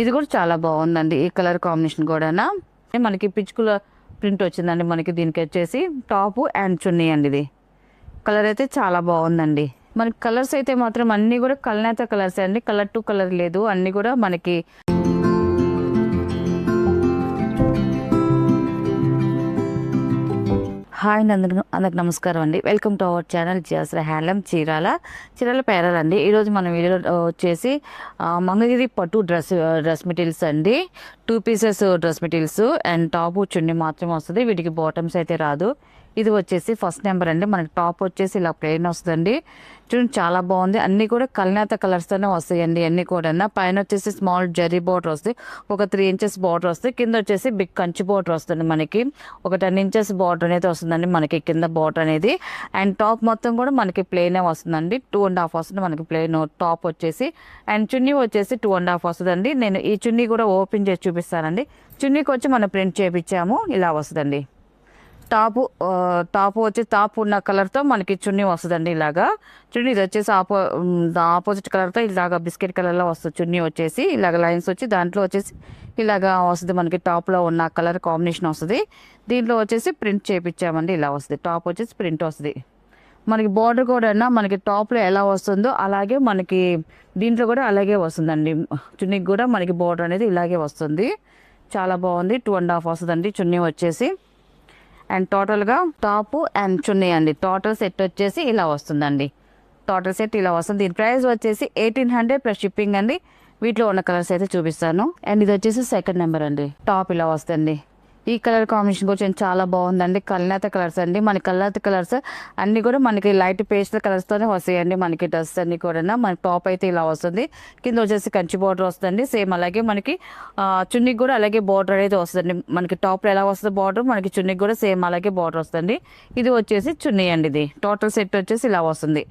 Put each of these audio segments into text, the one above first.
ఇది కూడా చాలా బాగుందండి. ఈ కలర్ కాంబినేషన్ కూడా మనకి పిచ్చుకుల ప్రింట్ వచ్చిందండి. మనకి దీనికి వచ్చేసి టాప్ అండ్ చున్నీ అండి. ఇది కలర్ అయితే చాలా బాగుందండి. మనకి కలర్స్ అయితే మాత్రం అన్నీ కూడా కల్నేత కలర్స్ అండి. కలర్ టు కలర్ లేదు, అన్నీ కూడా మనకి హాయ్ అందరికి నమస్కారం అండి. వెల్కమ్ టు అవర్ ఛానల్ జియాస్రా హ్యాండ్లూమ్ చీరాల పేరల్ అండి. ఈరోజు మన వీడియోలో వచ్చేసి మంగళగిరి పట్టు డ్రెస్ మెటీరియల్స్ అండి. 2 pieces dress materials and top చున్నీ మాత్రమే వస్తుంది. వీటికి బాటమ్స్ అయితే రాదు. ఇది వచ్చేసి ఫస్ట్ నెంబర్ అండి. మనకి టాప్ వచ్చేసి ఇలా ప్లెయిన్ వస్తుందండి. చూడండి చాలా బాగుంది. అన్నీ కూడా కల్నేత కలర్స్తోనే వస్తాయండి. అన్నీ కూడా పైన వచ్చేసి స్మాల్ జరీ బోర్డర్ వస్తుంది. ఒక 3 ఇంచెస్ బార్డర్ వస్తుంది. కింద వచ్చేసి బిగ్ కంచి బార్డర్ వస్తుంది. మనకి ఒక 10 ఇంచెస్ బార్డర్ అనేది వస్తుందండి మనకి కింద బార్డర్ అనేది. అండ్ టాప్ మొత్తం కూడా మనకి ప్లెయినే వస్తుందండి. 2.5 వస్తుంది మనకి ప్లెయిన్ టాప్ వచ్చేసి. అండ్ చున్నీ వచ్చేసి 2.5 వస్తుందండి. నేను ఈ చున్నీ కూడా ఓపెన్ చేసి చూపిస్తానండి. చున్నీకి వచ్చి మనం ప్రింట్ చేయించాము. ఇలా వస్తుందండి. టాప్ వచ్చి టాప్ ఉన్న కలర్తో మనకి చున్నీ వస్తుందండి. ఇలాగా చున్నీ ఇది వచ్చేసి ఆపోజిట్ కలర్తో ఇలాగా బిస్కెట్ కలర్లో వస్తుంది. చున్నీ వచ్చేసి ఇలాగ లైన్స్ వచ్చి దాంట్లో వచ్చేసి ఇలాగా వస్తుంది. మనకి టాప్లో ఉన్న కలర్ కాంబినేషన్ వస్తుంది. దీంట్లో వచ్చేసి ప్రింట్ చేయించామండి. ఇలా వస్తుంది. టాప్ వచ్చేసి ప్రింట్ వస్తుంది. మనకి బార్డర్ కూడా మనకి టాప్లో ఎలా వస్తుందో అలాగే మనకి దీంట్లో కూడా అలాగే వస్తుందండి. చున్నీకి కూడా మనకి బార్డర్ అనేది ఇలాగే వస్తుంది. చాలా బాగుంది. 2.5 వస్తుందండి చున్నీ వచ్చేసి. అండ్ టోటల్గా టాప్ అండ్ చున్నీ అండి. టోటల్ సెట్ వచ్చేసి ఇలా వస్తుందండి. టోటల్ సెట్ ఇలా వస్తుంది. దీని ప్రైస్ వచ్చేసి 1800 ప్లస్ షిప్పింగ్ అండి. వీటిలో ఉన్న కలర్స్ అయితే చూపిస్తాను. అండ్ ఇది వచ్చేసి సెకండ్ నెంబర్ అండి. టాప్ ఇలా వస్తుంది. ఈ కలర్ కాంబినేషన్ కూడా చాలా బాగుందండి. కల్నేత కలర్స్ అండి. మన కల్నేత కలర్స్ అన్నీ కూడా మనకి లైట్ పేస్టల్ కలర్స్తోనే వస్తాయండి. మనకి డ్రెస్ అన్ని కూడా మనకి టాప్ అయితే ఇలా వస్తుంది. కింద వచ్చేసి కంచి బార్డర్ వస్తుంది. సేమ్ అలాగే మనకి చున్నీకి కూడా అలాగే బార్డర్ అనేది వస్తుంది. మనకి టాప్లో ఎలా వస్తుంది బార్డర్, మనకి చున్నీకి కూడా సేమ్ అలాగే బార్డర్ వస్తుంది. ఇది వచ్చేసి చున్నీ అండి. ఇది టోటల్ సెట్ వచ్చేసి ఇలా వస్తుంది.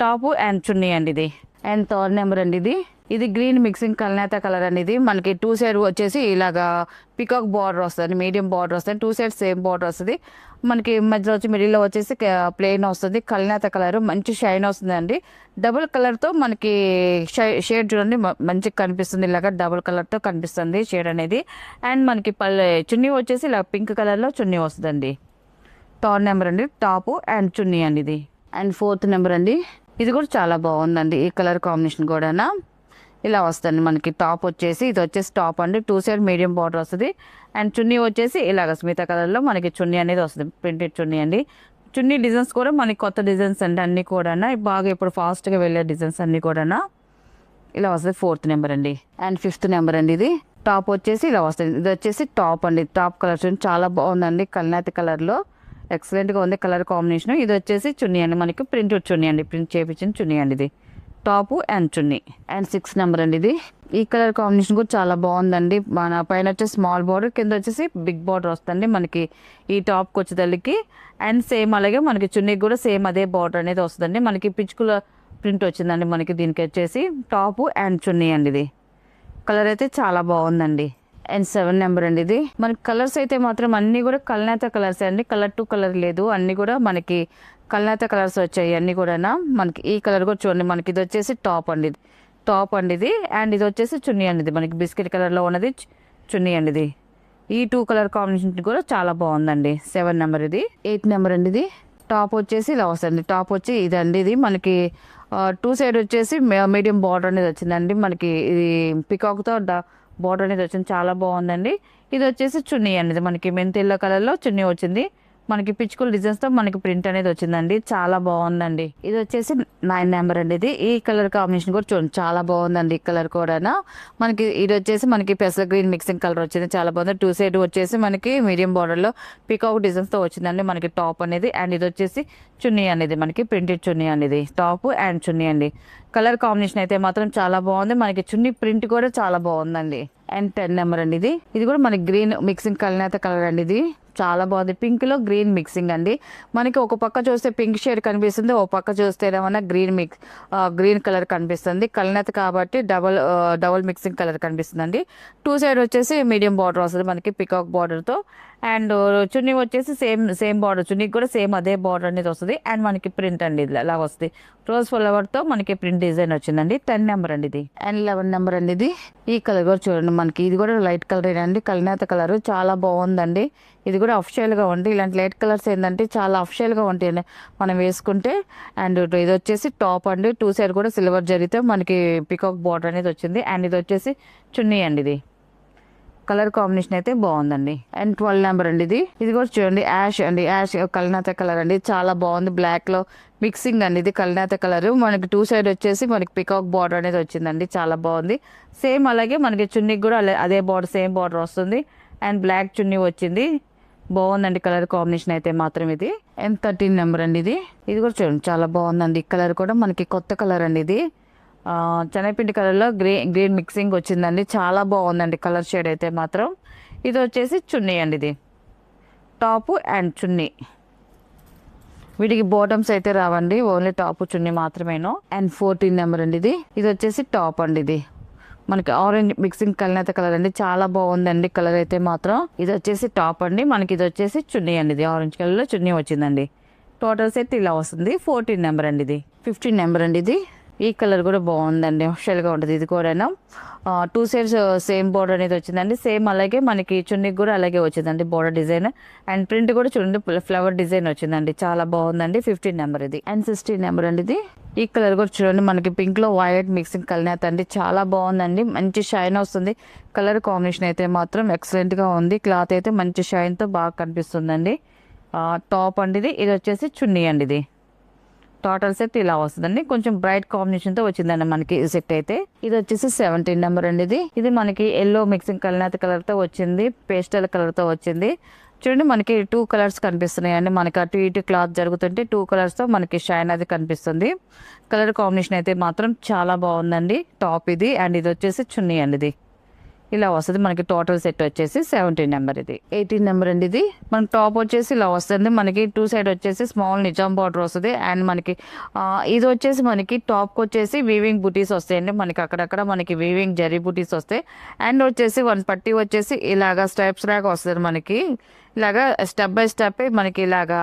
టాప్ అండ్ చున్నీ అండి. ఇది అండ్ థర్డ్ నెంబర్ అండి. ఇది గ్రీన్ మిక్సింగ్ కల్నేత కలర్ అనేది మనకి 2 సైడ్ వచ్చేసి ఇలాగా పికాక్ బార్డర్ వస్తుంది. మీడియం బార్డర్ వస్తుంది. 2 సైడ్ సేమ్ బార్డర్ వస్తుంది. మనకి మధ్యలో వచ్చి మిడిల్లో వచ్చేసి ప్లెయిన్ వస్తుంది. కల్నేత కలర్ మంచి షైన్ వస్తుందండి. డబుల్ కలర్తో మనకి షేడ్ చూడండి మంచిగా కనిపిస్తుంది. ఇలాగా డబుల్ కలర్తో కనిపిస్తుంది షేడ్ అనేది. అండ్ మనకి చున్నీ వచ్చేసి ఇలా పింక్ కలర్లో చున్నీ వస్తుందండి. థర్డ్ నెంబర్ అండి. టాప్ అండ్ చున్నీ అండి. ఇది అండ్ ఫోర్త్ నెంబర్ అండి. ఇది కూడా చాలా బాగుందండి. ఈ కలర్ కాంబినేషన్ కూడా ఇలా వస్తుంది. మనకి టాప్ వచ్చేసి ఇది వచ్చేసి టాప్ అండి. 2 సైడ్ మీడియం బార్డర్ వస్తుంది. అండ్ చున్నీ వచ్చేసి ఇలాగ స్మిత కలర్లో మనకి చున్నీ అనేది వస్తుంది. ప్రింటెడ్ చున్నీ అండి. చున్నీ డిజైన్స్ కూడా మనకి కొత్త డిజైన్స్ అండి. అన్నీ కూడా బాగా ఇప్పుడు ఫాస్ట్గా వెళ్ళే డిజైన్స్ అన్నీ కూడా ఇలా వస్తుంది. ఫోర్త్ నెంబర్ అండి. అండ్ ఫిఫ్త్ నెంబర్ అండి. ఇది టాప్ వచ్చేసి ఇలా వస్తుంది. ఇది వచ్చేసి టాప్ అండి. టాప్ కలర్ చూడండి చాలా బాగుందండి. కల్నేత కలర్లో ఎక్సలెంట్గా ఉంది కలర్ కాంబినేషన్. ఇది వచ్చేసి చున్నీ అండి. మనకి ప్రింటెడ్ చున్నీ అండి. ప్రింట్ చేయించిన చున్నీ అండి. ఇది top and chunni. And 6 number అండి. ఇది ఈ కలర్ కాంబినేషన్ కూడా చాలా బాగుందండి. మన పైన వచ్చేసి స్మాల్ బార్డర్, కింద వచ్చేసి బిగ్ బార్డర్ వస్తుంది మనకి ఈ టాప్కి వచ్చేదానికి. అండ్ సేమ్ అలాగే మనకి చున్నీకి కూడా సేమ్ అదే బార్డర్ అనేది వస్తుందండి. మనకి పిచ్చుకుల ప్రింట్ వచ్చిందండి. మనకి దీనికి వచ్చేసి టాప్ అండ్ చున్నీ అండి. ఇది కలర్ అయితే చాలా బాగుందండి. అండ్ 7 నెంబర్ అండి. ఇది మనకి కలర్స్ అయితే మాత్రం అన్నీ కూడా కల్నేత కలర్స్ అండి. కలర్ టు కలర్ లేదు, అన్నీ కూడా మనకి కల్నేత కలర్స్ వచ్చాయి అన్నీ కూడా. మనకి ఈ కలర్ కూడా చూడండి. మనకి ఇది వచ్చేసి టాప్ అండి. ఇది అండ్ ఇది వచ్చేసి చున్నీ అండి. ఇది మనకి బిస్కెట్ కలర్లో ఉన్నది చున్నీ అండి. ఇది ఈ 2 కలర్ కాంబినేషన్ కూడా చాలా బాగుందండి. 7 నెంబర్. ఇది 8 నెంబర్ అండి. ఇది టాప్ వచ్చేసి ఇలా వస్తుంది. టాప్ వచ్చి ఇదండి. ఇది మనకి 2 సైడ్ వచ్చేసి మీడియం బార్డర్ అనేది వచ్చిందండి. మనకి ఇది పికాక్తో బార్డర్ అనేది వచ్చింది. చాలా బాగుందండి. ఇది వచ్చేసి చున్నీ అనేది మనకి మెంతి ఎల్లో కలర్లో చున్నీ వచ్చింది. మనకి పిచ్చుకల్ డిజైన్స్తో మనకి ప్రింట్ అనేది వచ్చిందండి. చాలా బాగుందండి. ఇది వచ్చేసి 9 నెంబర్ అండి. ఇది ఈ కలర్ కాంబినేషన్ కూడా చూడండి చాలా బాగుందండి. ఈ కలర్ కూడా మనకి ఇది వచ్చేసి మనకి పెసర గ్రీన్ మిక్సింగ్ కలర్ వచ్చింది. చాలా బాగుంది. 2 సైడ్ వచ్చేసి మనకి మీడియం బార్డర్లో పికాక్ డిజైన్స్తో వచ్చిందండి మనకి టాప్ అనేది. అండ్ ఇది వచ్చేసి చున్నీ అనేది మనకి ప్రింటెడ్ చున్నీ అనేది. టాప్ అండ్ చున్నీ అండి. కలర్ కాంబినేషన్ అయితే మాత్రం చాలా బాగుంది. మనకి చున్నీ ప్రింట్ కూడా చాలా బాగుందండి. అండ్ 10 నెంబర్ అండి. ఇది కూడా మనకి గ్రీన్ మిక్సింగ్ కల్నేత కలర్ అండి. ఇది చాలా బాగుంది. పింక్లో గ్రీన్ మిక్సింగ్ అండి. మనకి ఒక పక్క చూస్తే పింక్ షేడ్ కనిపిస్తుంది, ఒక పక్క చూస్తే ఏమన్నా గ్రీన్ కలర్ కనిపిస్తుంది. కల్నేత కాబట్టి డబల్ మిక్సింగ్ కలర్ కనిపిస్తుందండి. టూ సైడ్ వచ్చేసి మీడియం బార్డర్ వస్తుంది మనకి పికాక్ బార్డర్తో. అండ్ చున్నీ వచ్చేసి సేమ్ బార్డర్, చున్నీకి కూడా సేమ్ అదే బార్డర్ అనేది వస్తుంది. అండ్ మనకి ప్రింట్ అండి ఇలా వస్తుంది. రోజ్ ఫ్లవర్తో మనకి ప్రింట్ డిజైన్ వచ్చిందండి. 10 నెంబర్ అండి ఇది. అండ్ 11 నెంబర్ అండి ఇది. ఈ కలర్ కూడా చూడండి మనకి, ఇది కూడా లైట్ కలర్ అండి, కల్నేత కలర్ చాలా బాగుందండి. ఇది కూడా అఫిషియల్గా ఉంది. ఇలాంటి లైట్ కలర్స్ ఏంటంటే చాలా అఫిషియల్గా ఉంటాయి మనం వేసుకుంటే. అండ్ ఇది వచ్చేసి టాప్ అండి, టూ సైడ్ కూడా సిల్వర్ జరిగితే మనకి పికాక్ బార్డర్ అనేది వచ్చింది. అండ్ ఇది వచ్చేసి చున్నీ అండి. ఇది కలర్ కాంబినేషన్ అయితే బాగుందండి. అండ్ 12 నెంబర్ అండి ఇది. ఇది కూడా చూడండి యాష్ అండి, యాష్ కల్నేత కలర్ అండి, చాలా బాగుంది. బ్లాక్ లో మిక్సింగ్ అండి ఇది కల్నేత కలర్. మనకి టూ సైడ్ వచ్చేసి మనకి పికాక్ బార్డర్ అనేది వచ్చిందండి, చాలా బాగుంది. సేమ్ అలాగే మనకి చున్నీకి కూడా అదే బార్డర్, సేమ్ బార్డర్ వస్తుంది. అండ్ బ్లాక్ చున్నీ వచ్చింది. బాగుందండి కలర్ కాంబినేషన్ అయితే మాత్రం ఇది. అండ్ 13 నెంబర్ అండి ఇది. ఇది కూడా చూడండి చాలా బాగుందండి. కలర్ కూడా మనకి కొత్త కలర్ అండి ఇది. శనగపిండి కలర్లో గ్రీన్ మిక్సింగ్ వచ్చిందండి, చాలా బాగుందండి కలర్ షేడ్ అయితే మాత్రం. ఇది వచ్చేసి చున్నీ అండి, ఇది టాపు అండ్ చున్నీ. వీటికి బాటమ్స్ అయితే రావండి, ఓన్లీ టాప్ చున్నీ మాత్రమేను. అండ్ 14 నెంబర్ అండి ఇది. ఇది వచ్చేసి టాప్ అండి, ఇది మనకి ఆరెంజ్ మిక్సింగ్ కల్నేత కలర్ అండి, చాలా బాగుందండి కలర్ అయితే మాత్రం. ఇది వచ్చేసి టాప్ అండి, మనకి ఇది వచ్చేసి చున్నీ అండి, ఇది ఆరెంజ్ కలర్లో చున్నీ వచ్చిందండి. టోటల్ సెట్ ఇలా వస్తుంది. 14 నెంబర్ అండి ఇది. 15 నెంబర్ అండి ఇది. ఈ కలర్ కూడా బాగుందండి, గా ఉంటుంది. ఇది కూడా టూ సైడ్స్ సేమ్ బోర్డర్ అనేది వచ్చిందండి. సేమ్ అలాగే మనకి చున్నీకి కూడా అలాగే వచ్చిందండి బోర్డర్ డిజైన్. అండ్ ప్రింట్ కూడా చూడండి ఫ్లవర్ డిజైన్ వచ్చిందండి, చాలా బాగుందండి. 15 నెంబర్ ఇది. అండ్ 16 నెంబర్ అండి ఇది. ఈ కలర్ కూడా చూడండి మనకి పింక్ లో వైలెట్ మిక్సింగ్ కల్నేత అండి, చాలా బాగుందండి. మంచి షైన్ వస్తుంది. కలర్ కాంబినేషన్ అయితే మాత్రం ఎక్సలెంట్ గా ఉంది. క్లాత్ అయితే మంచి షైన్ తో బాగా కనిపిస్తుందండి. టాప్ అండి ఇది. ఇది వచ్చేసి చున్నీ అండి ఇది. టోటల్ సెట్ ఇలా వస్తుందండి, కొంచెం బ్రైట్ కాంబినేషన్ తో వచ్చిందండి మనకి ఈ సెట్ అయితే. ఇది వచ్చేసి 17 నెంబర్ అండి ఇది. ఇది మనకి ఎల్లో మిక్సింగ్ కల్నేత కలర్ తో వచ్చింది, పేస్టల్ కలర్ తో వచ్చింది. చూడండి మనకి 2 కలర్స్ కనిపిస్తున్నాయి అండి. మనకి అటు ఇటు క్లాత్ జరుగుతుంటే 2 కలర్స్ తో మనకి షైన్ అది కనిపిస్తుంది. కలర్ కాంబినేషన్ అయితే మాత్రం చాలా బాగుందండి. టాప్ ఇది. అండ్ ఇది వచ్చేసి చున్నీ అండి ఇది. ఇలా వస్తుంది మనకి. టోటల్ సెట్ వచ్చేసి 17 నెంబర్ ఇది. 18 నెంబర్ అండి ఇది. మనకి టాప్ వచ్చేసి ఇలా వస్తుంది. మనకి టూ సైడ్ వచ్చేసి స్మాల్ నిజాం బార్డర్ వస్తుంది. అండ్ మనకి ఇది వచ్చేసి మనకి టాప్కి వచ్చేసి వీవింగ్ బుటీస్ వస్తాయండి. మనకి అక్కడక్కడ మనకి వీవింగ్ జరీ బుటీస్ వస్తాయి. అండ్ వచ్చేసి వన్ పట్టీ వచ్చేసి ఇలాగా స్టెప్స్ లాగా వస్తుంది మనకి. ఇలాగా స్టెప్ బై స్టెప్ మనకి ఇలాగా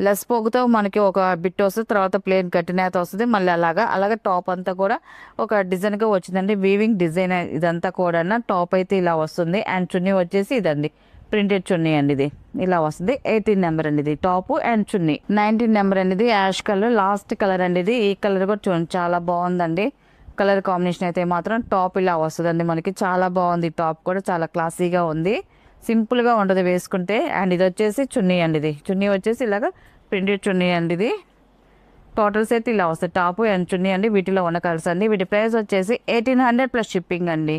లెస్ పోగుతో మనకి ఒక బిట్ వస్తుంది, తర్వాత ప్లేన్ కట్టినేత వస్తుంది. మళ్ళీ అలాగా టాప్ అంతా కూడా ఒక డిజైన్ గా వచ్చిందండి, వీవింగ్ డిజైన్ ఇదంతా కూడా. టాప్ అయితే ఇలా వస్తుంది. అండ్ చున్నీ వచ్చేసి ఇదండి, ప్రింటెడ్ చున్నీ అండి ఇది. ఇలా వస్తుంది. 18 నెంబర్ అండి ఇది. Top and chunni. 19 నెంబర్ అండి ఇది. యాష్ కలర్ లాస్ట్ కలర్ అండి ఇది. ఈ కలర్ కూడా చూడండి చాలా బాగుందండి. కలర్ కాంబినేషన్ అయితే మాత్రం టాప్ ఇలా వస్తుందండి మనకి, చాలా బాగుంది. టాప్ కూడా చాలా క్లాసీగా ఉంది, సింపుల్ గా ఉంటుంది వేసుకుంటే. అండ్ ఇది వచ్చేసి చున్నీ అండి ఇది. చున్నీ వచ్చేసి ఇలాగ ప్రింటెడ్ చున్నీ అండి ఇది. టోటల్ సెట్ ఇలా వస్తుంది. టాప్ అండ్ చున్నీ అండి. వీటిలో ఉన్న కలర్స్ అండి. వీటి ప్రైస్ వచ్చేసి 1800 ప్లస్ షిప్పింగ్ అండి.